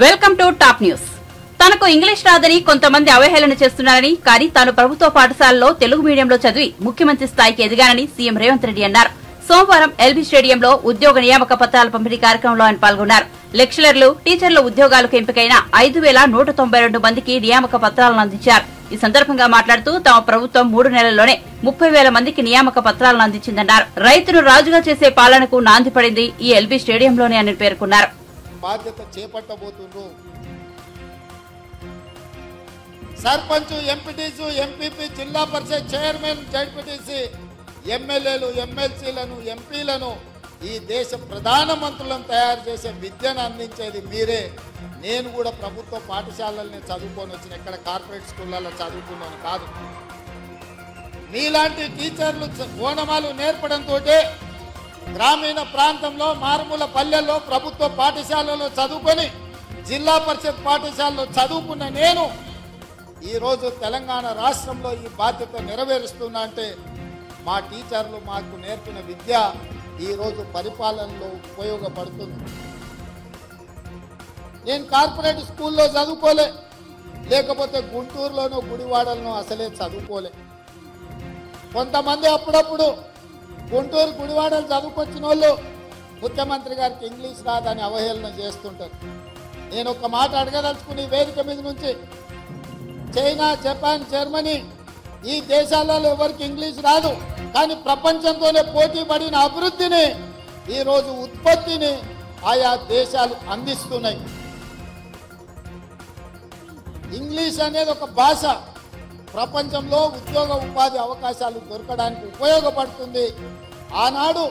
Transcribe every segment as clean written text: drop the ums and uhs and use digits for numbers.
Welcome to top news. తనకు English రాదని కొంతమంది అవహేళన చేస్తున్నారని, కానీ తాను ప్రభుత్వ పాఠశాలలో తెలుగు మీడియంలో చదివి ముఖ్యమంత్రి స్థాయికి ఎదిగానని సీఎం రేవంత్ రెడ్డి అన్నారు. సోమవారం ఎల్బీ స్టేడియంలో ఉద్యోగ నియామక పత్రాల పంపిణీ కార్యక్రమంలో ఆయన పాల్గొన్నారు. లెక్చరర్లు, టీచర్ల ఉద్యోగాలకు ఎంపికైన 5,192 మందికి నియామక పత్రాలను అందించారు. ఈ సందర్భంగా మాట్లాడుతూ తమ ప్రభుత్వం 3 నెలల్లోనే 30,000 మందికి నియామక పత్రాలను అందించిందన్నారు. రైతును రాజుగా చేసే పాలనకు నాంది పడింది ఈ ఎల్బీ స్టేడియంలోనే అని పేర్కొన్నారు. బాధ్యత చేపట్టబోతుండ్రు. సర్పంచ్, ఎంపీటీసీ, ఎంపీపీ, జిల్లా పరిషత్ చైర్మన్, జడ్పీటీసీ, ఎమ్మెల్యేలు, ఎమ్మెల్సీలను, ఎంపీలను, ఈ దేశ ప్రధానమంత్రులను తయారు చేసే విద్యను అందించేది మీరే. నేను కూడా ప్రభుత్వ పాఠశాలల్ని చదువుకొని వచ్చిన, ఎక్కడ కార్పొరేట్ స్కూళ్ళలో చదువుకున్నాను కాదు. మీలాంటి టీచర్లు ఓనమాలు నేర్పడంతో గ్రామీణ ప్రాంతంలో, మారుమూల పల్లెల్లో ప్రభుత్వ పాఠశాలలో చదువుకొని జిల్లా పరిషత్ పాఠశాలలో చదువుకున్న నేను ఈరోజు తెలంగాణ రాష్ట్రంలో ఈ బాధ్యత నెరవేరుస్తున్నా అంటే మా టీచర్లు మాకు నేర్పిన విద్య ఈరోజు పరిపాలనలో ఉపయోగపడుతుంది. నేను కార్పొరేట్ స్కూల్లో చదువుకోలే, లేకపోతే గుంటూరులోనో గుడివాడలోనో అసలే చదువుకోలే. కొంతమంది అప్పుడప్పుడు గుంటూరు, గుడివాడలు చదువుకొచ్చిన వాళ్ళు ముఖ్యమంత్రి గారికి ఇంగ్లీష్ రాదని అవహేళన చేస్తుంటారు. నేను ఒక మాట అడగదలుచుకుని వేదిక మీద నుంచి, చైనా, జపాన్, జర్మనీ ఈ దేశాలలో ఎవరికి ఇంగ్లీష్ రాదు, కానీ ప్రపంచంతోనే పోటీ పడిన అభివృద్ధిని, ఈరోజు ఉత్పత్తిని ఆయా దేశాలు అందిస్తున్నాయి. ఇంగ్లీష్ అనేది ఒక భాష ప్రపంచంలో ఉద్యోగ ఉపాధి అవకాశాలు దొరకడానికి ఉపయోగపడుతుంది. ఆనాడు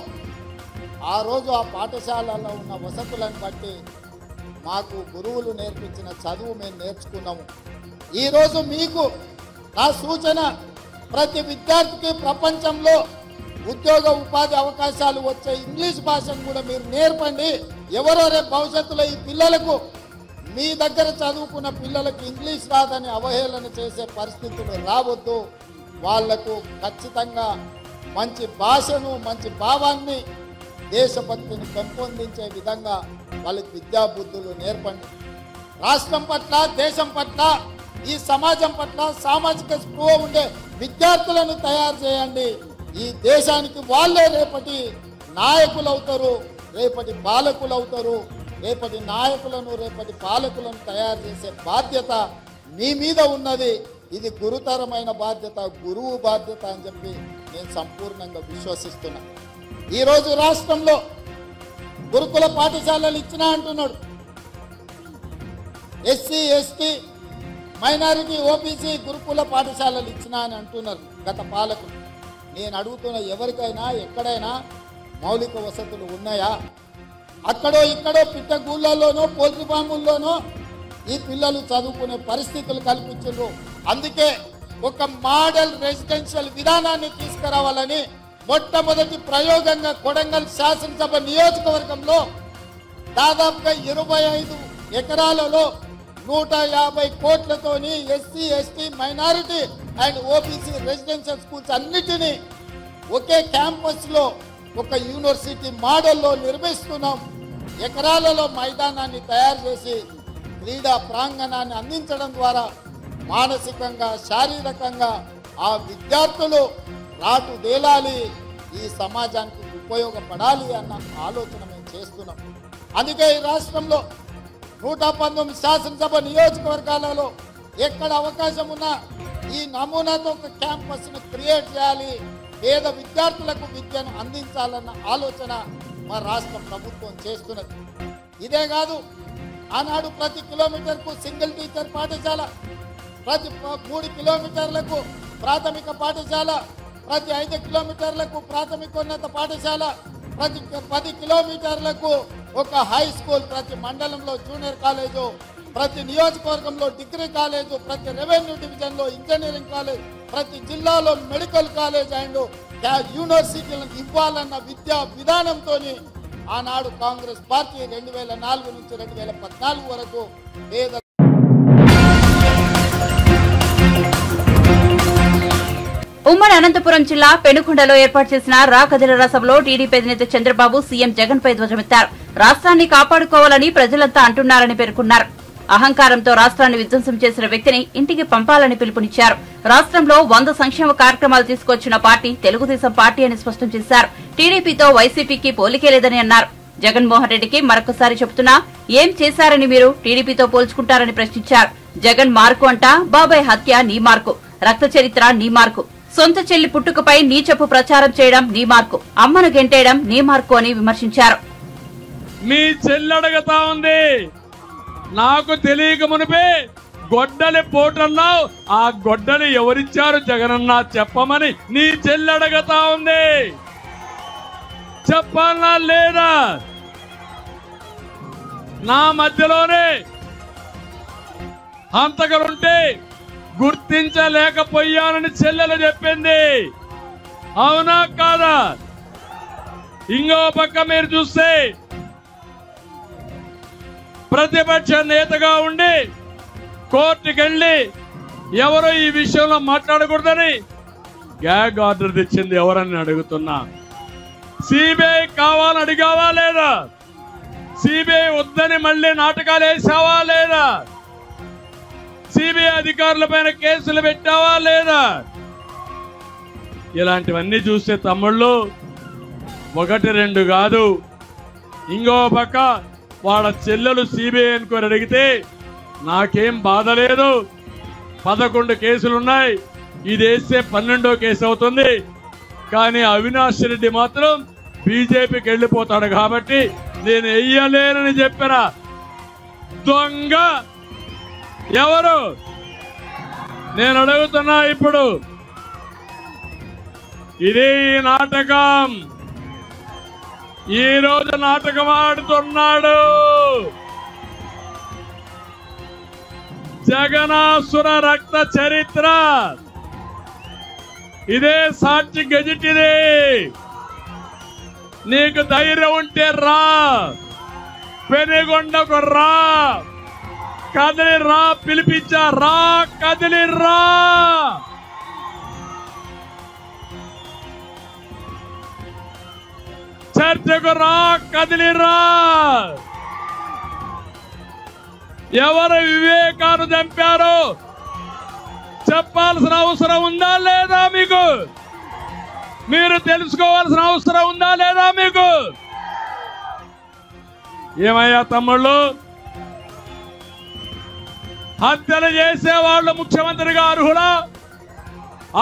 ఆ రోజు ఆ పాఠశాలలో ఉన్న వసతులను బట్టి మాకు గురువులు నేర్పించిన చదువు మేము నేర్చుకున్నాము. ఈరోజు మీకు నా సూచన, ప్రతి విద్యార్థికి ప్రపంచంలో ఉద్యోగ ఉపాధి అవకాశాలు వచ్చే ఇంగ్లీష్ భాషను కూడా మీరు నేర్పండి. ఎవరో రేపు భవిష్యత్తులో ఈ పిల్లలకు, మీ దగ్గర చదువుకున్న పిల్లలకు ఇంగ్లీష్ రాదని అవహేళన చేసే పరిస్థితులు రావద్దు. వాళ్లకు ఖచ్చితంగా మంచి భాషను, మంచి భావాన్ని, దేశభక్తిని పెంపొందించే విధంగా వాళ్ళకి విద్యాబుద్ధులు నేర్పండి. రాష్ట్రం పట్ల, దేశం పట్ల, ఈ సమాజం పట్ల సామాజిక స్పృహ ఉండే విద్యార్థులను తయారు చేయండి. ఈ దేశానికి వాళ్ళే రేపటి నాయకులు అవుతారు, రేపటి పాలకులు అవుతారు. రేపటి నాయకులను, రేపటి పాలకులను తయారు చేసే బాధ్యత మీ మీద ఉన్నది. ఇది గురుతరమైన బాధ్యత, గురువు బాధ్యత అని చెప్పి నేను సంపూర్ణంగా విశ్వసిస్తున్నా. ఈరోజు రాష్ట్రంలో గురుకుల పాఠశాలలు ఇచ్చినా అంటున్నాడు. ఎస్సీ, ఎస్టీ, మైనారిటీ, ఓబీసీ గురుకుల పాఠశాలలు ఇచ్చినా అని అంటున్నారు గత పాలకులు. నేను అడుగుతున్న, ఎవరికైనా ఎక్కడైనా మౌలిక వసతులు ఉన్నాయా? అక్కడో ఇక్కడో పిట్టగూళ్ళలోనో, పోల్ట్రీ ఫాముల్లోనో ఈ పిల్లలు చదువుకునే పరిస్థితులు కల్పించారు. అందుకే ఒక మోడల్ రెసిడెన్షియల్ విధానాన్ని తీసుకురావాలని మొట్టమొదటి ప్రయోగంగా కొడంగల్ శాసనసభ నియోజకవర్గంలో దాదాపుగా 25 ఎకరాలలో 150 కోట్లతోని SC, ST, minority and OBC residential schools అన్నిటినీ ఒకే క్యాంపస్లో ఒక యూనివర్సిటీ మోడల్లో నిర్మిస్తున్నాం. ఎకరాలలో మైదానాన్ని తయారు చేసి క్రీడా ప్రాంగణాన్ని అందించడం ద్వారా మానసికంగా, శారీరకంగా ఆ విద్యార్థులు రాటుదేలాలి, ఈ సమాజానికి ఉపయోగపడాలి అన్న ఆలోచన మేము చేస్తున్నాం. అందుకే ఈ రాష్ట్రంలో 119 శాసనసభ నియోజకవర్గాలలో ఎక్కడ అవకాశం ఉన్నా ఈ నమూనాతో ఒక క్యాంపస్ను క్రియేట్ చేయాలి, పేద విద్యార్థులకు విద్యను అందించాలన్న ఆలోచన మా రాష్ట్ర ప్రభుత్వం చేస్తున్నది. ఇదే కాదు, ఆనాడు ప్రతి కిలోమీటర్కు సింగిల్ టీచర్ పాఠశాల, ప్రతి 3 కిలోమీటర్లకు ప్రాథమిక పాఠశాల, ప్రతి 5 కిలోమీటర్లకు ప్రాథమికోన్నత పాఠశాల, ప్రతి 10 కిలోమీటర్లకు ఒక హై స్కూల్, ప్రతి మండలంలో జూనియర్ కాలేజు, ప్రతి నియోజకవర్గంలో డిగ్రీ కాలేజు, ప్రతి రెవెన్యూ డివిజన్లో ఇంజనీరింగ్ కాలేజ్, ప్రతి జిల్లాలో మెడికల్ కాలేజ్ అండ్ యూనివర్సిటీలను ఇవ్వాలన్న విద్యా విధానంతో ఆనాడు కాంగ్రెస్ పార్టీ 2004 నుంచి 2014 వరకు పేద ఉమ్మడి అనంతపురం జిల్లా పెనుకొండలో ఏర్పాటు చేసిన రాకదిల సభలో టీడీపీ అధినేత చంద్రబాబు సీఎం జగన్ పై ధ్వజమెత్తారు. రాష్ట్రాన్ని కాపాడుకోవాలని ప్రజలంతా అంటున్నారని పేర్కొన్నారు. అహంకారంతో రాష్ట్రాన్ని విధ్వంసం చేసిన వ్యక్తిని ఇంటికి పంపాలని పిలుపునిచ్చారు. రాష్ట్రంలో 100 సంక్షేమ కార్యక్రమాలు తీసుకొచ్చిన పార్టీ తెలుగుదేశం పార్టీ అని స్పష్టం చేశారు. టీడీపీతో వైసీపీకి పోలికే లేదని అన్నారు. జగన్మోహన్ రెడ్డికి మరొకసారి చెబుతున్నా, ఏం చేశారని మీరు టీడీపీతో పోల్చుకుంటారని ప్రశ్నించారు. జగన్ మార్కు అంటా, బాబాయ్ హత్య నీ మార్కు, రక్త చరిత్ర నీ మార్కు, సొంత చెల్లి పుట్టుకపై నీచపు ప్రచారం చేయడం నీ మార్కు, అమ్మను గెంటేయడం నీ మార్కు అని విమర్శించారు. మీ చెల్లడగతా ఉంది, నాకు తెలియక మునిపే గొడ్డలి పోటన్నావు, ఆ గొడ్డలి ఎవరిచ్చారు జగనన్నా చెప్పమని నీ చెల్లడగతా ఉంది. చెప్పాలా లేదా? నా మధ్యలోనే హంతకులుంటే గుర్తించలేకపోయానని చెల్లెలు చెప్పింది. అవునా కాదా? ఇంకో పక్క మీరు చూస్తే ప్రతిపక్ష నేతగా ఉండి కోర్టుకెళ్ళి ఎవరు ఈ విషయంలో మాట్లాడకూడదని గ్యాగ్ ఆర్డర్ తెచ్చింది ఎవరని అడుగుతున్నా. సిబిఐ కావాలని అడిగావా లేదా? సిబిఐ వద్దని మళ్ళీ నాటకాలు వేసావా లేదా? సిబిఐ అధికారుల పైన కేసులు పెట్టావా లేదా? ఇలాంటివన్నీ చూస్తే తమ్ముళ్ళు 1-2 కాదు. ఇంకో పక్క వాళ్ళ చెల్లెలు సిబిఐ ఎంక్వైరీ అడిగితే నాకేం బాధ లేదు, 11 కేసులున్నాయి, ఇది వేస్తే 12వ కేసు అవుతుంది. కానీ అవినాష్ రెడ్డి మాత్రం బీజేపీకి వెళ్ళిపోతాడు కాబట్టి నేను వెయ్యలేనని చెప్పారా? దొంగ ఎవరు? నేను అడుగుతున్నా ఇప్పుడు. ఇది నాటకం. ఈ రోజు నాటకం ఆడుతున్నాడు. జగనాసుర రక్త చరిత్ర ఇదే సాక్షి గెజిట్. ఇది నీకు ధైర్యం ఉంటే రా, పెనుగొండకు రా, కదిలి రా, పిలిపించా రా, కదిలి రా. చర్చకు రా, కదిలి రా. ఎవరు వివేకాన్ని చంపారో చెప్పాల్సిన అవసరం ఉందా లేదా? మీకు మీరు తెలుసుకోవాల్సిన అవసరం ఉందా లేదా? మీకు ఏమయ్యా తమ్ముళ్ళు, హత్యలు చేసే వాళ్ళు ముఖ్యమంత్రిగా అర్హులా?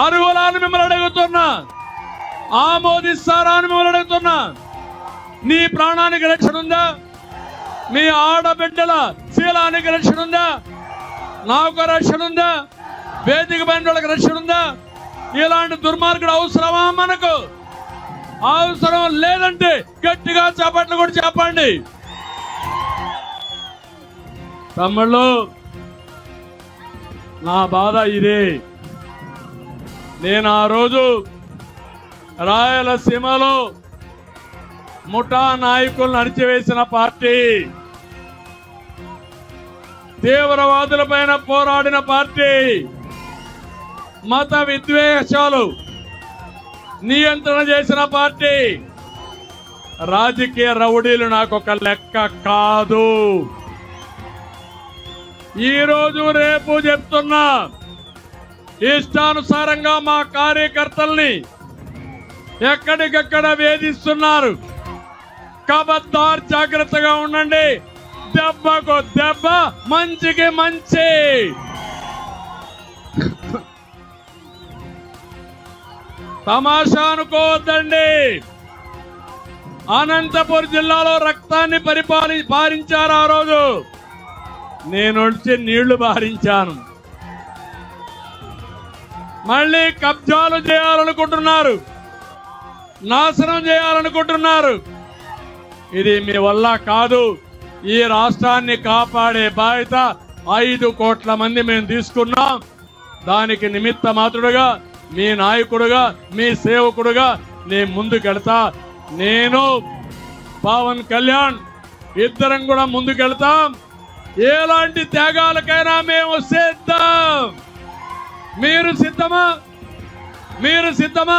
అర్హులని మిమ్మల్ని అడుగుతున్నా. ఆమోదిస్తారా అని మిమ్మల్ని అడుగుతున్నా. నీ ప్రాణానికి రక్షణ ఉందా? మీ ఆడబిడ్డల శీలానికి రక్షణ ఉందా? నాకు రక్షణ ఉందా? వేదిక పైన వాళ్ళకి రక్షణ ఉందా? ఇలాంటి దుర్మార్గుడు అవసరమా మనకు? అవసరం లేదంటే గట్టిగా చప్పట్లు కూడా చెప్పండి. తమ్ముళ్ళు, నా బాధ ఇదే. నేను ఆ రోజు రాయలసీమలో ముఠా నాయకులను అణిచివేసిన పార్టీ, తీవ్రవాదులపైన పోరాడిన పార్టీ, మత విద్వేషాలు నియంత్రణ చేసిన పార్టీ. రాజకీయ రౌడీలు నాకు ఒక లెక్క కాదు. ఈరోజు రేపు చెప్తున్నా, ఇష్టానుసారంగా మా కార్యకర్తల్ని ఎక్కడికక్కడ వేధిస్తున్నారు. ఖబర్దార్, జాగ్రత్తగా ఉండండి. దెబ్బకు దెబ్బ, మంచికి మంచి. తమాషా అనుకోవద్దండి. అనంతపురం జిల్లాలో రక్తాన్ని పారించారు. ఆ రోజు నేను వచ్చి నీళ్లు బారించాను. మళ్ళీ కబ్జాలు చేయాలనుకుంటున్నారు, నాశనం చేయాలనుకుంటున్నారు. ఇది మీ వల్ల కాదు. ఈ రాష్ట్రాన్ని కాపాడే బాధ్యత 5 కోట్ల మంది మేము తీసుకున్నాం. దానికి నిమిత్త మాత్రుడుగా, మీ నాయకుడుగా, మీ సేవకుడుగా నేను ముందుకెళ్తా. నేను పవన్ కళ్యాణ్ ఇద్దరం కూడా ముందుకెళ్తాం. ఎలాంటి త్యాగాలకైనా మేము సిద్ధం. మీరు సిద్ధమా? మీరు సిద్ధమా?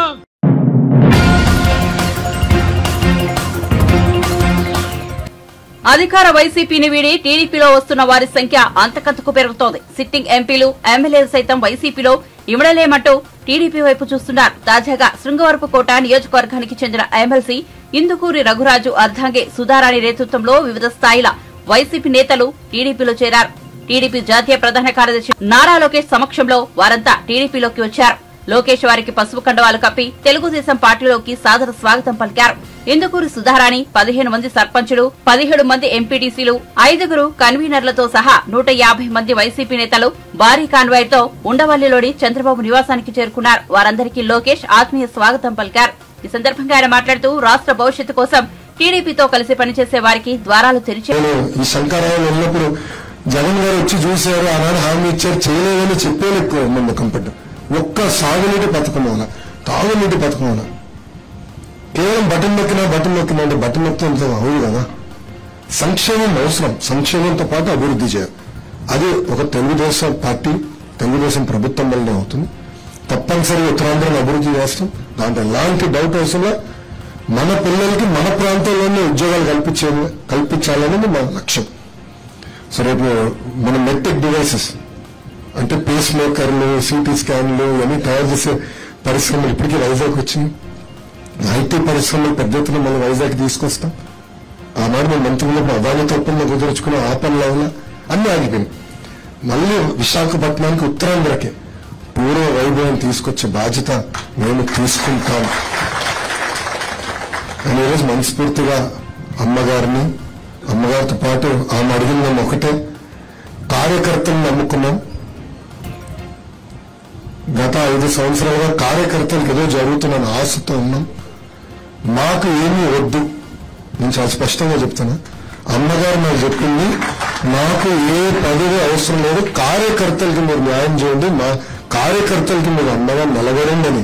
అధికార వైసీపీని వీడి టీడీపీలో వస్తున్న వారి సంఖ్య అంతకంతకు పెరుగుతోంది. సిట్టింగ్ ఎంపీలు, ఎమ్మెల్యేలు సైతం వైసీపీలో ఇమడలేమంటూ టీడీపీ వైపు చూస్తున్నారు. తాజాగా శృంగవరపుకోట నియోజకవర్గానికి చెందిన ఎమ్మెల్సీ ఇందుకూరి రఘురాజు అర్ధాంగే సుధారాణి నేతృత్వంలో వివిధ స్థాయిల వైసీపీ నేతలు టీడీపీలో చేరారు. టీడీపీ జాతీయ ప్రధాన కార్యదర్శి నారా లోకేష్ సమక్షంలో వారంతా టీడీపీలోకి వచ్చారు. లోకేష్ వారికి పసుపు కండవాలు కప్పి తెలుగుదేశం పార్టీలోకి సాదర స్వాగతం పలికారు. ఇందుకూరి సుధారాణి 15 మంది సర్పంచులు, 17 మంది ఎంపీటీసీలు, 5 కన్వీనర్లతో సహా 150 మంది వైసీపీ నేతలు భారీ కాన్వాయ్తో ఉండవల్లిలోని చంద్రబాబు నివాసానికి చేరుకున్నారు. వారందరికీ లోకేష్ ఆత్మీయ స్వాగతం పలికారు. ఈ సందర్భంగా ఆయన మాట్లాడుతూ రాష్ట్ర భవిష్యత్తు కోసం టీడీపీతో కలిసి పనిచేసే వారికి ద్వారాలు తెరిచారు. జగన్ గారు వచ్చి చూశారు, ఆనాడు హామీ ఇచ్చారు, చేయలేదని చెప్పేందుకు నమ్మకం పడ్డారు. ఒక్క సాగునీటి పథకం వల్ల, తాగునీటి పథకం వల్ల కేవలం బటన్ నొక్కినా అంటే బటన్ నొక్కినంత అవును కదా. సంక్షేమం అవసరం, సంక్షేమంతో పాటు అభివృద్ధి చేయాలి. అది ఒక తెలుగుదేశం పార్టీ, తెలుగుదేశం ప్రభుత్వం వల్లనే అవుతుంది. తప్పనిసరిగా ఉత్తరాంధ్రను అభివృద్ధి చేస్తాం, దాంట్లో ఎలాంటి డౌట్ అవసరంలో మన పిల్లలకి మన ప్రాంతంలోనే ఉద్యోగాలు కల్పించాలనేది మన లక్ష్యం. సో రేపు మన మెట్రిక్ డివైసెస్ అంటే పేస్ మేకర్లు, సిటీ స్కాన్లు ఇవన్నీ తయారు చేసే పరిశ్రమలు ఇప్పటికీ వైజాగ్ వచ్చింది. ఐటీ పరిశ్రమలు పెద్ద ఎత్తున మనం వైజాగ్ తీసుకొస్తాం. ఆనాడు మేము మంత్రి ఉన్నప్పుడు అదానితో ఒప్పందం కుదుర్చుకున్న ఆ పనుల వల్ల అన్ని ఆగిపోయినాయి. మళ్ళీ విశాఖపట్నానికి ఉత్తరాంధ్రకి పూర్వ వైభవం తీసుకొచ్చే బాధ్యత మేము తీసుకుంటాం అని ఈరోజు మనస్ఫూర్తిగా అమ్మగారితో పాటు ఆమె అడిగిందాం ఒకటే, కార్యకర్తలను నమ్ముకున్నాం. గత 5 సంవత్సరాలుగా కార్యకర్తలకు ఏదో జరుగుతున్న ఆశతో ఉన్నాం. మాకు ఏమీ వద్దు, నేను చాలా స్పష్టంగా చెప్తున్నా. అమ్మగారు నాకు చెప్పింది, నాకు ఏ పదవి అవసరం లేదు, కార్యకర్తలకి మీరు న్యాయం చేయండి, మా కార్యకర్తలకి మీరు అండగా నిలబడండి అని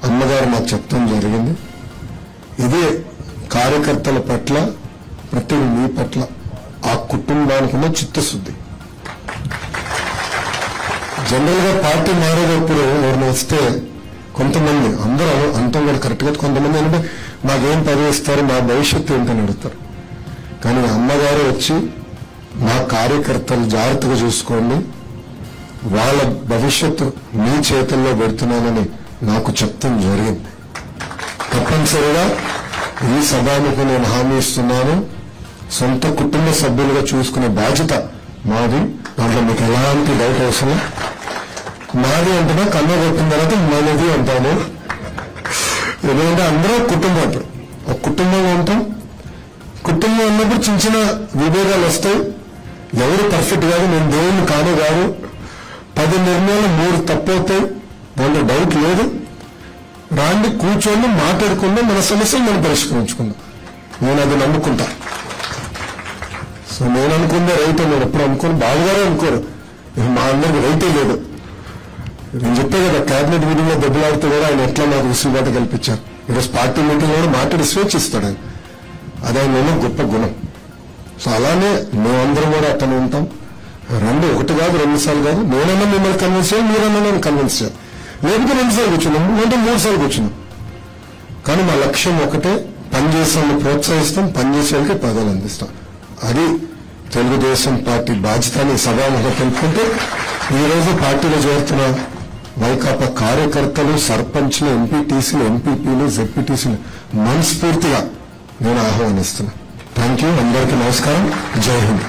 అమ్మగారు మాకు చెప్తాం జరిగింది. ఇదే కార్యకర్తల పట్ల, ప్రతి మీ పట్ల, ఆ కుటుంబానికి ఉన్న చిత్తశుద్ధి. జనరల్ గా పార్టీ మారేటప్పుడు ఎవరిని వస్తే కొంతమంది, అందరూ అంతం కూడా కరెక్ట్ గా, కొంతమంది అంటే మాకేం పదవి ఇస్తారు, మా భవిష్యత్తు ఏంటని అడుగుతారు. కానీ అమ్మగారు వచ్చి మా కార్యకర్తలు జాగ్రత్తగా చూసుకోండి, వాళ్ళ భవిష్యత్తు మీ చేతుల్లో పెడుతున్నానని నాకు చెప్తాం జరిగింది. తప్పనిసరిగా ఈ సభాముకు నేను హామీ ఇస్తున్నాను, సొంత కుటుంబ సభ్యులుగా చూసుకునే బాధ్యత మాది. దాంట్లో మీకు ఎలాంటి డౌట్ అవసరం. మాది అంటున్నా కన్న కొట్టిన తర్వాత మనది అంటాను. ఎందుకంటే అందరూ కుటుంబం, ఒక కుటుంబంలో ఉంటాం. కుటుంబం ఉన్నప్పుడు చిన్న చిన్న విభేదాలు వస్తాయి. ఎవరు పర్ఫెక్ట్ కాదు, నేను దేవుని కాదు. 10 నిర్ణయాలు 3 తప్పవుతాయి, దాంట్లో డౌట్ లేదు. రాండి, కూర్చొని మాట్లాడుకుందాం, మన సమస్యలు మనం పరిష్కరించుకుందాం. నేను అది నమ్ముకుంటా. సో నేను అనుకుందే రైట్, నేను ఎప్పుడు అనుకోను, బావగారే అనుకోరు. మా అందరికి రైటే లేదు. నేను చెప్పే కదా, కేబినెట్ మీటింగ్ లో దెబ్బలాడితే కూడా ఆయన ఎట్లా నాకు విసులుబాటు కల్పించారు. ఈరోజు పార్టీ మీటింగ్ లో కూడా మాట్లాడి స్వేచ్ఛ ఇస్తాడు ఆయన. అదే ఆయన గొప్ప గుణం. సో అలానే మేమందరం కూడా అతను ఉంటాం. రండి, 1 కాదు 2 సార్లు కాదు, నేనన్నా మిమ్మల్ని కన్విన్స్ చేయాలి, మీరన్నా నేను కన్విన్స్ చేయాలి. లేకపోతే 2 సార్లు కూర్చున్నాం, లేదంటే 3 సార్లు కూర్చున్నాం. కానీ మా లక్ష్యం ఒకటే, పనిచేసే వాళ్ళని ప్రోత్సహిస్తాం, పనిచేసే వాళ్ళకి పదవులు అందిస్తాం. అది తెలుగుదేశం పార్టీ బాధ్యతని సభాముఖంగా తెలుపుకుంటూ, ఈరోజు పార్టీలో చేరుతున్న వైకాపా కార్యకర్తలు, సర్పంచ్లు, ఎంపీటీసీలు, ఎంపీపీలు, జెడ్పీటీసీలు మనస్ఫూర్తిగా నేను ఆహ్వానిస్తున్నా. Thank you. అందరికీ నమస్కారం. జై హింద్.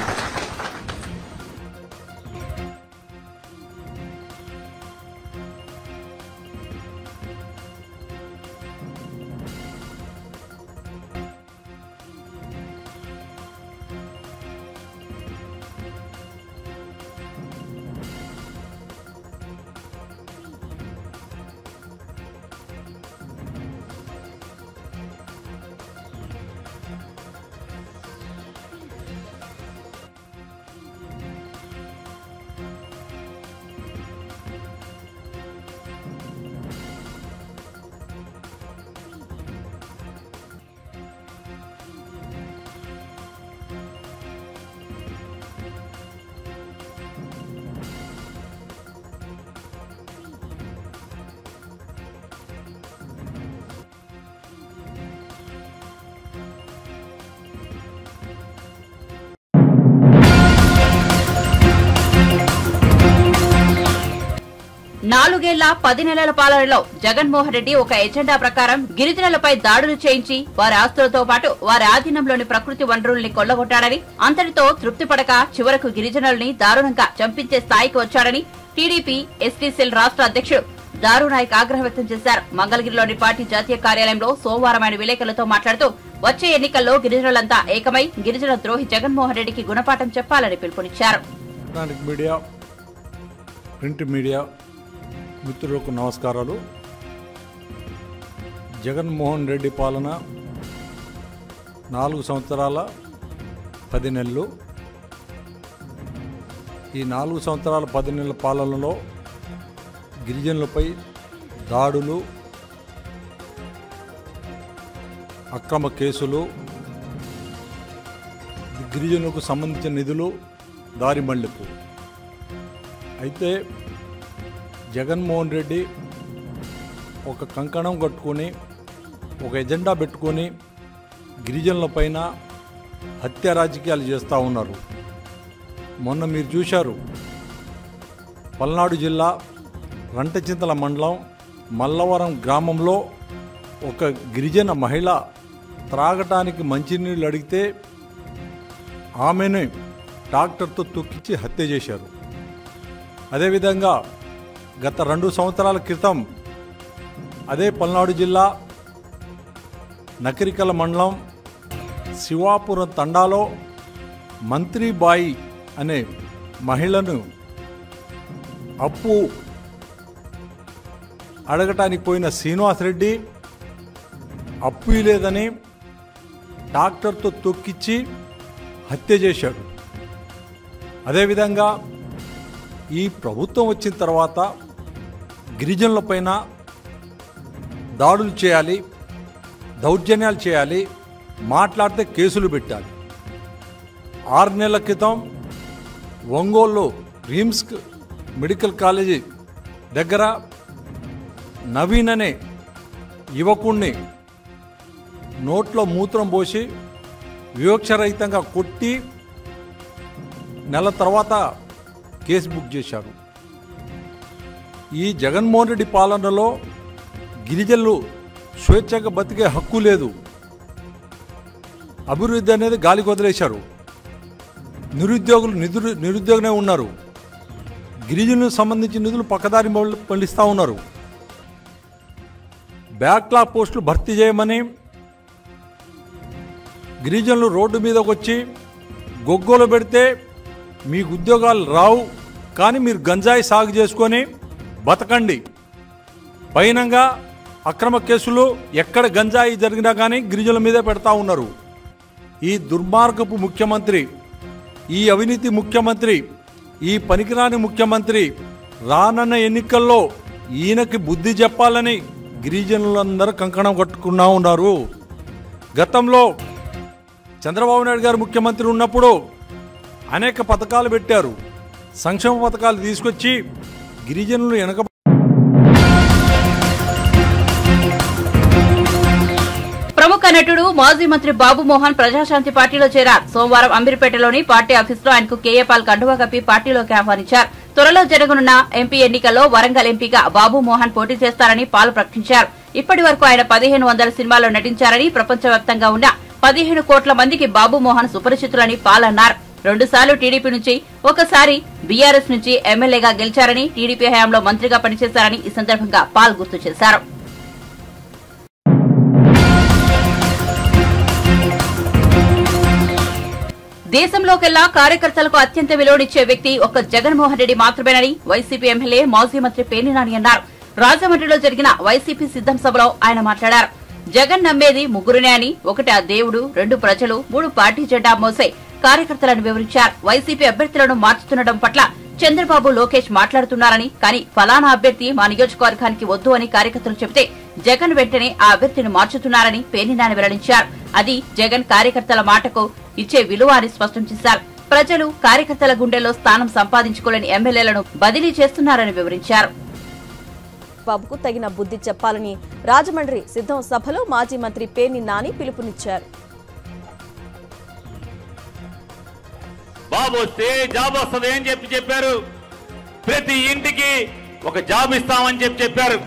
4 ఏళ్ల 10 నెలల పాలనలో జగన్మోహన్ రెడ్డి ఒక ఎజెండా ప్రకారం గిరిజనులపై దాడులు చేయించి వారి ఆస్తులతో పాటు వారి ఆధీనంలోని ప్రకృతి వనరుల్ని కొల్లగొట్టాడని, అంతటితో తృప్తి పడక చివరకు గిరిజనుల్ని దారుణంగా చంపించే స్థాయికి వచ్చాడని టీడీపీ ఎస్టీ సెల్ రాష్ట్ర అధ్యక్షుడు దారు నాయక్ ఆగ్రహం వ్యక్తం చేశారు. మంగళగిరిలోని పార్టీ జాతీయ కార్యాలయంలో సోమవారం ఆయన విలేకరులతో మాట్లాడుతూ వచ్చే ఎన్నికల్లో గిరిజనులంతా ఏకమై గిరిజన ద్రోహి జగన్మోహన్ రెడ్డికి గుణపాఠం చెప్పాలని పిలుపునిచ్చారు. ప్రింట్ మీడియా మిత్రులకు నమస్కారాలు. జగన్మోహన్ రెడ్డి పాలన 4 సంవత్సరాల 10 నెలలు. ఈ 4 సంవత్సరాల 10 నెలల పాలనలో గిరిజనులపై దాడులు, అక్రమ కేసులు, గిరిజనులకు సంబంధించిన నిధులు దారి మళ్లింపు. అయితే జగన్మోహన్ రెడ్డి ఒక కంకణం కట్టుకొని ఒక ఎజెండా పెట్టుకొని గిరిజనులపైన హత్య రాజకీయాలు చేస్తూ ఉన్నారు. మొన్న మీరు చూశారు, పల్నాడు జిల్లా రంటచింతల మండలం మల్లవరం గ్రామంలో ఒక గిరిజన మహిళ త్రాగటానికి మంచినీళ్ళు అడిగితే ఆమెను ట్రాక్టర్తో తొక్కించి హత్య చేశారు. అదేవిధంగా గత 2 సంవత్సరాల క్రితం అదే పల్నాడు జిల్లా నకరికల మండలం శివాపురం తండాలో మంత్రిబాయి అనే మహిళను అప్పు అడగటానికి పోయిన శ్రీనివాసరెడ్డి అప్పు లేదని ట్రాక్టర్తో తొక్కించి హత్య చేశాడు. అదేవిధంగా ఈ ప్రభుత్వం వచ్చిన తర్వాత గిరిజనులపైన దాడులు చేయాలి, దౌర్జన్యాలు చేయాలి, మాట్లాడితే కేసులు పెట్టాలి. 6 నెలల క్రితం ఒంగోలులో రిమ్స్ మెడికల్ కాలేజీ దగ్గర నవీన్ అనే యువకుణ్ణి నోట్లో మూత్రం పోసి వివక్షరహితంగా కొట్టి నెల తర్వాత కేసు బుక్ చేశారు. ఈ జగన్మోహన్ రెడ్డి పాలనలో గిరిజనులు స్వేచ్ఛగా బతికే హక్కు లేదు. అభివృద్ధి అనేది గాలికి వదిలేశారు. నిరుద్యోగులు నిరుద్యోగమే ఉన్నారు. గిరిజనులకు సంబంధించిన నిధులు పక్కదారి పండిస్తూ ఉన్నారు. బ్యాక్లాగ్ పోస్టులు భర్తీ చేయమని గిరిజనులు రోడ్డు మీదకి వచ్చి గొగ్గోలు పెడితే మీకు ఉద్యోగాలు రావు, కానీ మీరు గంజాయి సాగు చేసుకొని బతకండి. పైనంగా అక్రమ కేసులు ఎక్కడ గంజాయి జరిగినా కానీ గిరిజనుల మీదే పెడతా ఉన్నారు. ఈ దుర్మార్గపు ముఖ్యమంత్రి, ఈ అవినీతి ముఖ్యమంత్రి, ఈ పనికిరాని ముఖ్యమంత్రి రానున్న ఎన్నికల్లో ఈయనకి బుద్ధి చెప్పాలని గిరిజనులందరూ కంకణం కట్టుకున్నా ఉన్నారు. గతంలో చంద్రబాబు నాయుడు గారు ముఖ్యమంత్రి ఉన్నప్పుడు అనేక పథకాలు పెట్టారు. సంక్షేమ పథకాలు తీసుకొచ్చి గిరిజనులు వెనక. ప్రముఖ నటుడు మాజీ మంత్రి బాబు మోహన్ ప్రజాశాంతి పార్టీలో చేరారు. సోమవారం అమీర్పేటలోని పార్టీ ఆఫీసులో ఆయనకు కేఏపాల్ కండువా కప్పి పార్టీలోకి ఆహ్వానించారు. త్వరలో జరగనున్న ఎంపీ ఎన్నికల్లో వరంగల్ ఎంపీగా బాబు మోహన్ పోటీ చేస్తారని పాల్ ప్రకటించారు. ఇప్పటి వరకు ఆయన 1500 సినిమాల్లో నటించారని, ప్రపంచవ్యాప్తంగా ఉన్న 15 కోట్ల మందికి బాబు మోహన్ సుపరిచితులని పాల్ అన్నారు. 2 సార్లు టీడీపీ నుంచి, ఒకసారి బీఆర్ఎస్ నుంచి ఎమ్మెల్యేగా గెలిచారని, టీడీపీ హయాంలో మంత్రిగా పనిచేశారని ఈ సందర్భంగా పాల్ గుర్తు చేశారు. దేశంలోకెల్లా కార్యకర్తలకు అత్యంత విలువనిచ్చే వ్యక్తి ఒక్క జగన్మోహన్ రెడ్డి మాత్రమేనని వైసీపీ ఎమ్మెల్యే మాజీ మంత్రి పేర్ని నాని అన్నారు. రాజమండ్రిలో జరిగిన వైసీపీ సిద్ధం సభలో ఆయన మాట్లాడారు. జగన్ నమ్మేది ముగ్గురునే అని, 1 ఆ దేవుడు, 2 ప్రజలు, 3 పార్టీ జెండా మోసే కార్యకర్తలను వివరించారు. వైసీపీ అభ్యర్థులను మార్చుతుండడం పట్ల చంద్రబాబు, లోకేష్ మాట్లాడుతున్నారని, కానీ ఫలానా అభ్యర్థి మా నియోజకవర్గానికి వద్దు అని కార్యకర్తలు చెబితే జగన్ వెంటనే ఆ అభ్యర్థిని మార్చుతున్నారని పేర్ని నాని వెల్లడించారు. అది జగన్ కార్యకర్తల మాటకు ఇచ్చే విలువ అని స్పష్టం చేశారు. ప్రజలు కార్యకర్తల గుండెల్లో స్థానం సంపాదించుకోలేని ఎమ్మెల్యేలను బదిలీ చేస్తున్నారని వివరించారు. బాబుకు తగిన బుద్ధి చెప్పాలని రాజమండ్రి సిద్ధం సభలో మాజీ మంత్రి పేర్ని నాని పిలుపునిచ్చారు. బాబు వస్తే జాబ్ వస్తుంది అని చెప్పారు. ప్రతి ఇంటికి ఒక జాబ్ ఇస్తామని చెప్పారు.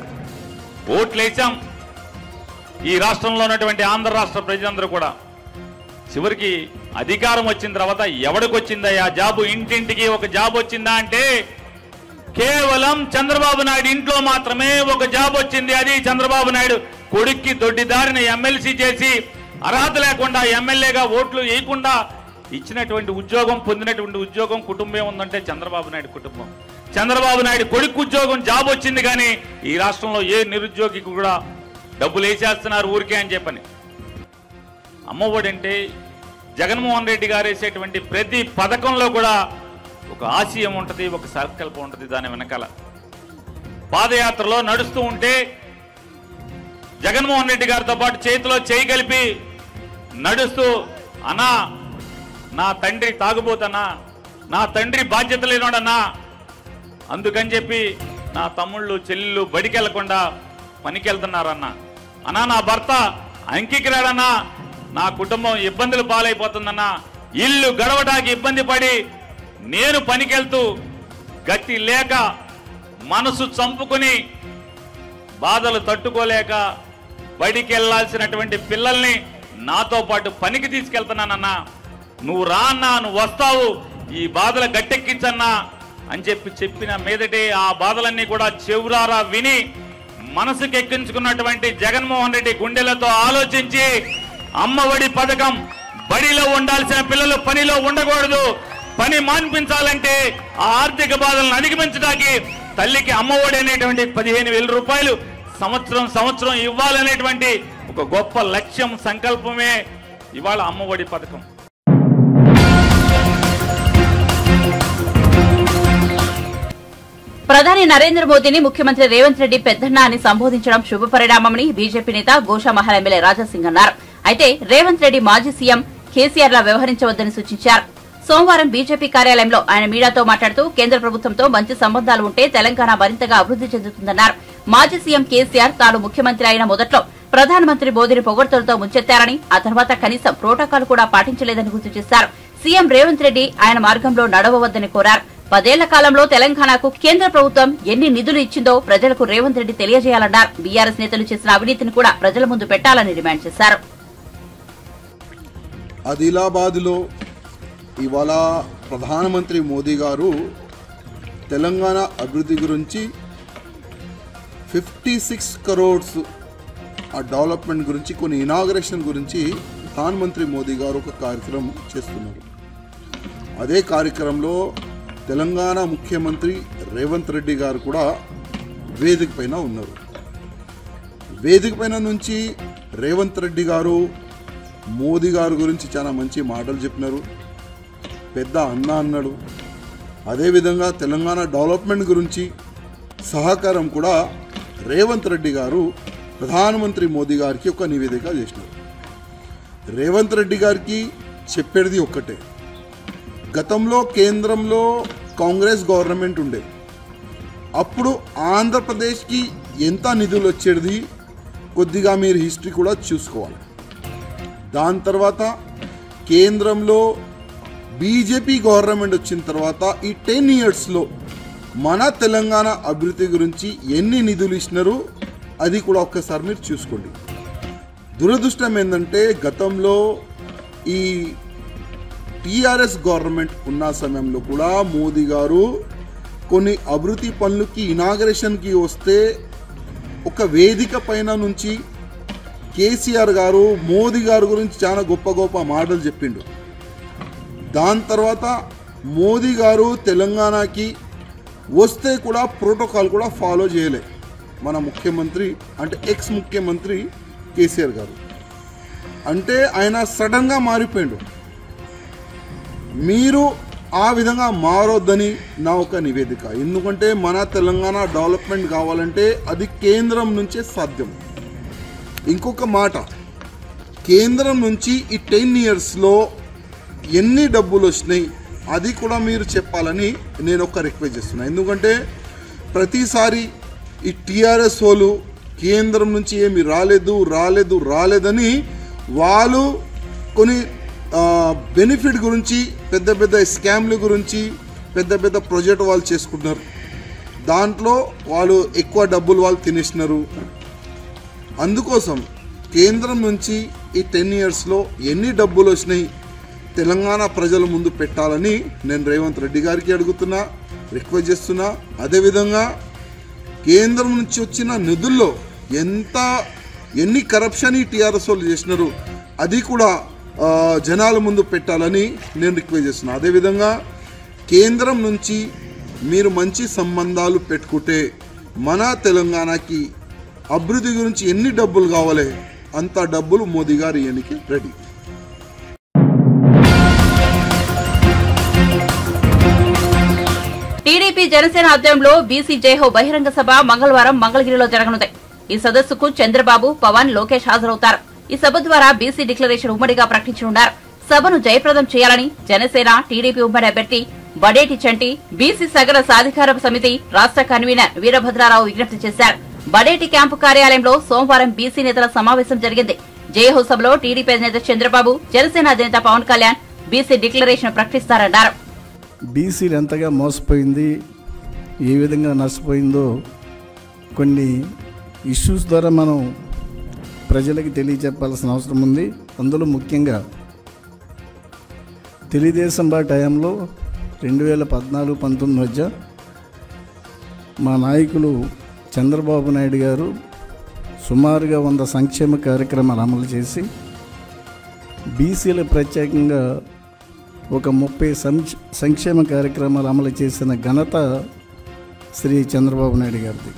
ఓట్లు వేసాం. ఈ రాష్ట్రంలో ఉన్నటువంటి ఆంధ్ర రాష్ట్ర ప్రజలందరూ కూడా చివరికి అధికారం వచ్చిన తర్వాత ఎవరికి వచ్చిందయ్యా జాబు? ఇంటింటికి ఒక జాబ్ వచ్చిందా అంటే కేవలం చంద్రబాబు నాయుడు ఇంట్లో మాత్రమే ఒక జాబ్ వచ్చింది. అది చంద్రబాబు నాయుడు కొడుక్కి దొడ్డిదారిని ఎమ్మెల్సీ చేసి అర్హత లేకుండా ఎమ్మెల్యేగా ఓట్లు వేయకుండా ఇచ్చినటువంటి ఉద్యోగం, పొందినటువంటి ఉద్యోగం, కుటుంబం ఉందంటే చంద్రబాబు నాయుడు కుటుంబం. చంద్రబాబు నాయుడు కొడుకు ఉద్యోగం జాబ్ వచ్చింది. కానీ ఈ రాష్ట్రంలో ఏ నిరుద్యోగికి కూడా డబ్బులు వేసేస్తున్నారు ఊరికే అని చెప్పని. అమ్మఒడి అంటే జగన్మోహన్ రెడ్డి గారు వేసేటువంటి ప్రతి పథకంలో కూడా ఒక ఆశయం ఉంటుంది, ఒక సంకల్పం ఉంటుంది. దాని వెనకాల పాదయాత్రలో నడుస్తూ ఉంటే జగన్మోహన్ రెడ్డి గారితో పాటు చేతిలో చేయి కలిపి నడుస్తూ, అన్నా నా తండ్రి తాగుబోతన్నా, నా తండ్రి బాధ్యత లేనోడన్నా, అందుకని చెప్పి నా తమ్ముళ్ళు చెల్లెళ్ళు బడికెళ్లకుండా పనికెళ్తున్నారన్నా, అన్నా నా భర్త అంకికి రాడన్నా, నా కుటుంబం ఇబ్బందులు పాలైపోతుందన్నా, ఇల్లు గడవడానికి ఇబ్బంది పడి నేను పనికెళ్తూ గట్టి లేక మనసు చంపుకుని బాధలు తట్టుకోలేక బడికి వెళ్లాల్సినటువంటి పిల్లల్ని నాతో పాటు పనికి తీసుకెళ్తున్నానన్నా, నువ్వు రా అన్నా, నువ్వు వస్తావు, ఈ బాధలు గట్టెక్కించన్నా అని చెప్పిన మీదటే ఆ బాధలన్నీ కూడా చెవులారా విని మనసుకు ఎక్కించుకున్నటువంటి జగన్మోహన్ రెడ్డి గుండెలతో ఆలోచించి అమ్మఒడి పథకం, బడిలో ఉండాల్సిన పిల్లలు పనిలో ఉండకూడదు, పని మాన్పించాలంటే ఆ ఆర్థిక బాధలను అధిగమించడానికి తల్లికి అమ్మఒడి అనేటువంటి 15,000 రూపాయలు సంవత్సరం ఇవ్వాలనేటువంటి ఒక గొప్ప లక్ష్యం, సంకల్పమే ఇవాళ అమ్మఒడి పథకం. ప్రధాని నరేంద్ర మోదీని ముఖ్యమంత్రి రేవంత్ రెడ్డి పెద్దన్న అని సంబోధించడం శుభ పరిణామమని బీజేపీ నేత గోషామహల్ ఎమ్మెల్యే రాజాసింగ్ అన్నారు. అయితే రేవంత్ రెడ్డి మాజీ సీఎం కేసీఆర్ లా వ్యవహరించవద్దని సూచించారు. సోమవారం బీజేపీ కార్యాలయంలో ఆయన మీడియాతో మాట్లాడుతూ కేంద్ర ప్రభుత్వంతో మంచి సంబంధాలు ఉంటే తెలంగాణ మరింతగా అభివృద్ది చెందుతుందన్నారు. మాజీ సీఎం కేసీఆర్ తాను ముఖ్యమంత్రి అయిన మొదట్లో ప్రధానమంత్రి మోదీని పొగడ్తలతో ముంచెత్తారని, ఆ తర్వాత కనీసం ప్రోటోకాల్ కూడా పాటించలేదని గుర్తు చేశారు. సీఎం రేవంత్ రెడ్డి ఆయన మార్గంలో నడవవద్దని కోరారు. 10 ఏళ్ల కాలంలో తెలంగాణకు కేంద్ర ప్రభుత్వం ఎన్ని నిధులు ఇచ్చిందో ప్రజలకు రేవంత్ రెడ్డి తెలియజేయాలన్నారు. బీఆర్ఎస్ నేతలు చేసిన అవినీతిని కూడా ప్రజల ముందు పెట్టాలని డిమాండ్ చేశారు. ఆదిలాబాద్లో ఇవాళ ప్రధానమంత్రి మోదీ గారు తెలంగాణ అభివృద్ధి గురించి 56 crores ఆ డెవలప్మెంట్ గురించి, కొన్ని ఇనాగరేషన్ గురించి ప్రధానమంత్రి మోదీ గారు ఒక కార్యక్రమం చేస్తున్నారు. అదే కార్యక్రమంలో తెలంగాణ ముఖ్యమంత్రి రేవంత్ రెడ్డి గారు కూడా వేదిక పైన ఉన్నారు. వేదిక పైన నుంచి రేవంత్ రెడ్డి గారు మోదీ గారి గురించి చాలా మంచి మాటలు చెప్పినారు, పెద్ద అన్న అన్నాడు. అదేవిధంగా తెలంగాణ డెవలప్మెంట్ గురించి సహకారం కూడా రేవంత్ రెడ్డి గారు ప్రధానమంత్రి మోదీ గారికి ఒక నివేదిక చేసినారు. రేవంత్ రెడ్డి గారికి చెప్పేది ఒక్కటే, గతంలో కేంద్రంలో కాంగ్రెస్ గవర్నమెంట్ ఉండే అప్పుడు ఆంధ్రప్రదేశ్కి ఎంత నిధులు వచ్చేది కొద్దిగా మీరు హిస్టరీ కూడా చూసుకోవాలి. దాని తర్వాత కేంద్రంలో బీజేపీ గవర్నమెంట్ వచ్చిన తర్వాత ఈ 10 yearsలో మన తెలంగాణ అభివృద్ధి గురించి ఎన్ని నిధులు ఇచ్చినారు అది కూడా ఒక్కసారి మీరు చూసుకోండి. దురదృష్టం ఏంటంటే గతంలో ఈ టీఆర్ఎస్ గవర్నమెంట్ ఉన్న సమయంలో కూడా మోదీ గారు కొన్ని అభివృద్ధి పనులకి ఇనాగరేషన్కి వస్తే ఒక వేదిక పైన నుంచి కేసీఆర్ గారు మోదీ గారి గురించి చాలా గొప్ప గొప్ప మాటలు చెప్పిండు. దాని తర్వాత మోదీ గారు తెలంగాణకి వస్తే కూడా ప్రోటోకాల్ కూడా ఫాలో చేయలే మన ముఖ్యమంత్రి, అంటే ఎక్స్ ముఖ్యమంత్రి కేసీఆర్ గారు. అంటే ఆయన సడన్గా మారిపోయిండు. మీరు ఆ విధంగా మారొద్దని నా ఒక నివేదిక. ఎందుకంటే మన తెలంగాణ డెవలప్మెంట్ కావాలంటే అది కేంద్రం నుంచే సాధ్యం. ఇంకొక మాట, కేంద్రం నుంచి ఈ 10 yearsలో ఎన్ని డబ్బులు వచ్చినాయి అది కూడా మీరు చెప్పాలని నేను ఒక రిక్వెస్ట్ చేస్తున్నాను. ఎందుకంటే ప్రతిసారి ఈ టీఆర్ఎస్ వాళ్ళు కేంద్రం నుంచి ఏమి రాలేదని వాళ్ళు కొన్ని బెనిఫిట్ గురించి, పెద్ద పెద్ద స్కామ్ల గురించి, పెద్ద పెద్ద ప్రాజెక్ట్ వాళ్ళు చేసుకుంటున్నారు. దాంట్లో వాళ్ళు ఎక్కువ డబ్బులు వాళ్ళు తినేసినారు. అందుకోసం కేంద్రం నుంచి ఈ 10 ఇయర్స్లో ఎన్ని డబ్బులు వచ్చినాయి తెలంగాణ ప్రజల ముందు పెట్టాలని నేను రేవంత్ రెడ్డి గారికి అడుగుతున్నా, రిక్వెస్ట్ చేస్తున్నా. అదేవిధంగా కేంద్రం నుంచి వచ్చిన నిధుల్లో ఎన్ని కరప్షన్ ఈ టీఆర్ఎస్ వాళ్ళు చేసినారు అది కూడా జనాల ముందు పెట్టాలని నేను రిక్వెస్ట్ చేస్తున్నా. అదేవిధంగా కేంద్రం నుంచి మీరు మంచి సంబంధాలు పెట్టుకుంటే మన తెలంగాణకి అభివృద్ధి గురించి ఎన్ని డబ్బులు కావాలి అంత డబ్బులు మోదీ గారు ఇయ్యనికి రెడీ. టీడీపీ జనసేన ఆధ్వర్యంలో బీసీ జైహో బహిరంగ సభ మంగళవారం మంగళగిరిలో జరగనుంది. ఈ సదస్సుకు చంద్రబాబు, పవన్, లోకేష్ హాజరవుతారు. ఈ సభ ద్వారా బీసీ డిక్లరేషన్ ఉమ్మడిగా ప్రకటించనున్నారు. సభను జయప్రదం చేయాలని జనసేన, టీడీపీ ఉమ్మడి అభ్యర్థి బడేటి చంటి, బీసీ సగర సాధికార సమితి రాష్ట్ర కన్వీనర్ వీరభద్రారావు విజ్ఞప్తి చేశారు. బడేటి క్యాంపు కార్యాలయంలో సోమవారం బీసీ నేతల సమావేశం జరిగింది. జయహో సభలో టీడీపీ అధినేత చంద్రబాబు, జనసేన అధినేత పవన్ కళ్యాణ్ బీసీ డిక్లరేషన్ ప్రకటిస్తారన్నారు. బీసీలు ఎంతగా మోసపోయింది, ఏ విధంగా నష్టపోయిందో కొన్ని ఇష్యూస్ ద్వారా మనం ప్రజలకి తెలియచెప్పాల్సిన అవసరం ఉంది. అందులో ముఖ్యంగా తెలుగుదేశం పార్టీ టైంలో 2014-19 మధ్య మా నాయకులు చంద్రబాబు నాయుడు గారు సుమారుగా 100 సంక్షేమ కార్యక్రమాలు అమలు చేసి బీసీలు ప్రత్యేకంగా ఒక 30 సంక్షేమ కార్యక్రమాలు అమలు చేసిన ఘనత శ్రీ చంద్రబాబు నాయుడు గారిది.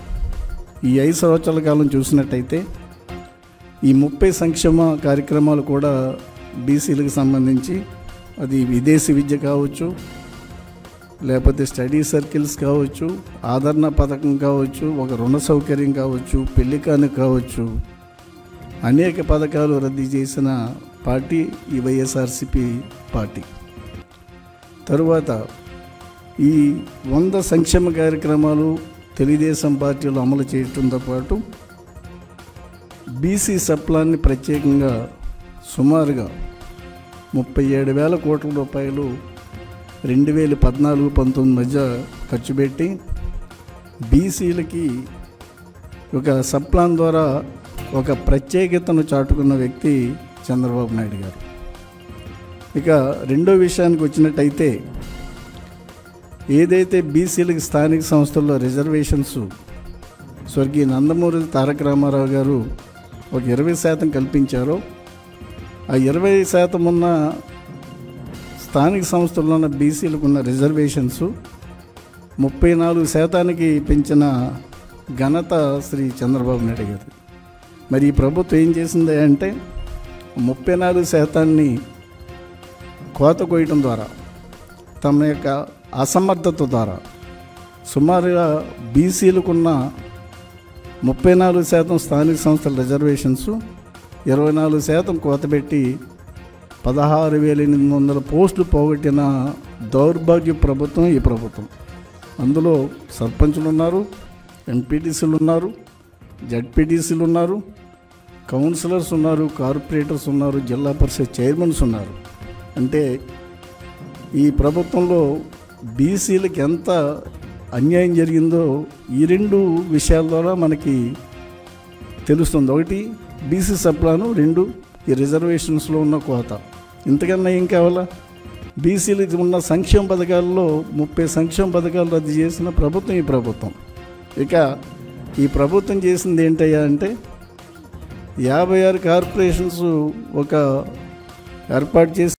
ఈ 5 సంవత్సరాల కాలం చూసినట్టయితే ఈ 30 సంక్షేమ కార్యక్రమాలు కూడా బీసీలకు సంబంధించి, అది విదేశీ విద్య కావచ్చు, లేకపోతే స్టడీ సర్కిల్స్ కావచ్చు, ఆదరణ పథకం కావచ్చు, ఒక రుణ సౌకర్యం కావచ్చు, పెళ్లికాను కావచ్చు, అనేక పథకాలు రద్దు చేసిన పార్టీ ఈ వైఎస్ఆర్సీపీ పార్టీ. తరువాత ఈ 100 సంక్షేమ కార్యక్రమాలు తెలుగుదేశం పార్టీలో అమలు చేయడంతో పాటు బీసీ సప్లాన్ని ప్రత్యేకంగా సుమారుగా 37,000 కోట్ల రూపాయలు 2014-19 మధ్య ఖర్చు పెట్టి బీసీలకి ఒక సప్లాన్ ద్వారా ఒక ప్రత్యేకతను చాటుకున్న వ్యక్తి చంద్రబాబు నాయుడు గారు. ఇక రెండో విషయానికి వచ్చినట్టయితే, ఏదైతే బీసీలకి స్థానిక సంస్థల్లో రిజర్వేషన్స్ స్వర్గీయ నందమూరి తారక రామారావు గారు ఒక 20% కల్పించారో, ఆ 20% ఉన్న స్థానిక సంస్థల్లో ఉన్న బీసీలకు ఉన్న రిజర్వేషన్స్ 34% పెంచిన ఘనత శ్రీ చంద్రబాబు నాయుడు గారు. మరి ఈ ప్రభుత్వం ఏం చేసింది అంటే 34% కోత కోయటం ద్వారా, తమ యొక్క అసమర్థత ద్వారా సుమారుగా బీసీలకున్న 34% స్థానిక సంస్థల రిజర్వేషన్స్ 24% కోతపెట్టి 16,800 పోస్టులు పోగొట్టిన దౌర్భాగ్య ప్రభుత్వం ఈ ప్రభుత్వం. అందులో సర్పంచులు ఉన్నారు, ఎంపీటీసీలు ఉన్నారు, జడ్పీటీసీలు ఉన్నారు, కౌన్సిలర్స్ ఉన్నారు, కార్పొరేటర్స్ ఉన్నారు, జిల్లా పరిషత్ చైర్మన్స్ ఉన్నారు. అంటే ఈ ప్రభుత్వంలో బీసీలకు ఎంత అన్యాయం జరిగిందో ఈ 2 విషయాల ద్వారా మనకి తెలుస్తుంది. ఒకటి బీసీ సప్లాను, 2 ఈ రిజర్వేషన్స్లో ఉన్న కోత. ఇంతకన్నా ఏం కావాలా? బీసీలకు ఉన్న సంక్షేమ పథకాల్లో 30 సంక్షేమ పథకాలు రద్దు చేసిన ప్రభుత్వం ఈ ప్రభుత్వం. ఇక ఈ ప్రభుత్వం చేసింది ఏంటయ్యా అంటే 56 కార్పొరేషన్స్ ఒక ఏర్పాటు చేసి